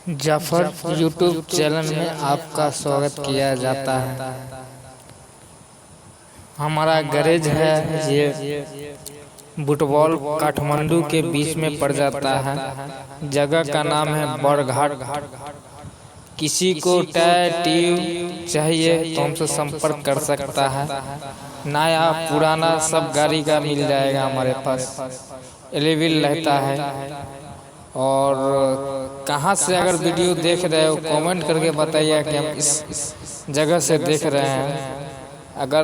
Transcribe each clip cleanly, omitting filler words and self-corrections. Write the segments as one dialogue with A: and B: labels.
A: Jafar YouTube channel में आपका स्वागत किया जाता है। हमारा गैरेज है, ये बुटवॉल काठमांडू के बीच में पड़ जाता है। जगह का नाम है बड़घाट। किसी को टायर ट्यूब चाहिए तो हमसे संपर्क कर सकता है। नया पुराना सब गाड़ी का मिल जाएगा हमारे पास। अवेलेबल रहता है। और कहाँ से अगर वीडियो देख रहे हो कमेंट करके बताइए कि हम इस जगह से देख रहे हैं। अगर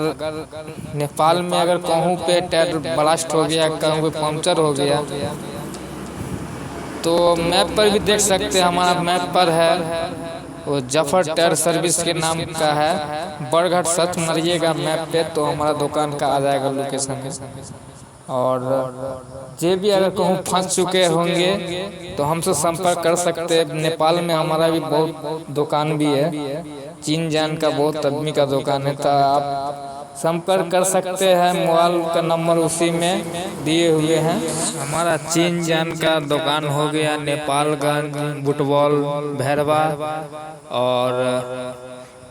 A: नेपाल में अगर कहूँ पे टायर ब्लास्ट हो गया, कहूँ पे पंक्चर हो गया तो मैप पर भी देख सकते हैं। हमारा मैप पर है वो जाफर टायर सर्विस के नाम का है। बड़घाट सर्च मारिएगा मैप पे तो हमारा दुकान का आ जाएगा लोकेशन। और जे भी अगर कहूँ फंस चुके होंगे तो हमसे संपर्क कर सकते हैं। नेपाल में हमारा भी बहुत दुकान भी है। चीन जान का बहुत आदमी का दुकान है, तो आप संपर्क कर सकते हैं। मोबाइल का नंबर उसी में दिए हुए हैं। हमारा चीन जान का दुकान हो गया नेपालगंज, बुटवॉल, भैरवा और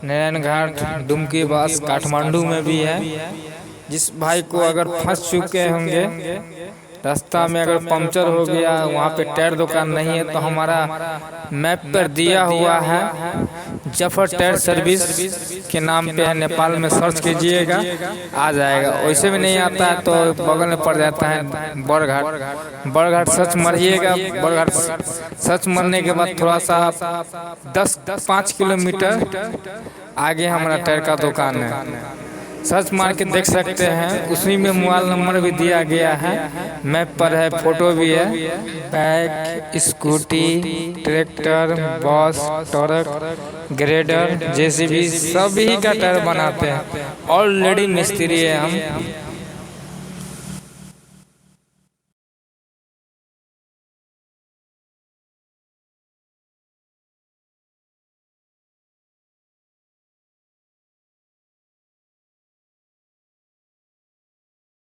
A: नारायण घाट, डुमकीबास, काठमांडू में भी है। जिस भाई को अगर फंस चुके होंगे, रास्ता में अगर पंक्चर हो गया, वहाँ पे टायर दुकान नहीं है, तो हमारा मैप पर दिया हुआ है जाफर टायर सर्विस के नाम पे है। नेपाल में सर्च कीजिएगा आ जाएगा। वैसे भी नहीं आता है तो बगल में पड़ जाता है बड़घाट। बड़घाट सर्च मारिएगा। बड़घाट सर्च मारने के बाद थोड़ा सा 10-5 किलोमीटर आगे हमारा टायर का दुकान है। सर्च मार के देख सकते हैं। उसी में मोबाइल नंबर भी दिया गया है, मैप पर है, फोटो भी है। बाइक, स्कूटी, ट्रैक्टर, बस, ट्रक, ग्रेडर, जेसीबी सभी का टायर बनाते हैं। ऑलरेडी मिस्त्री है हम।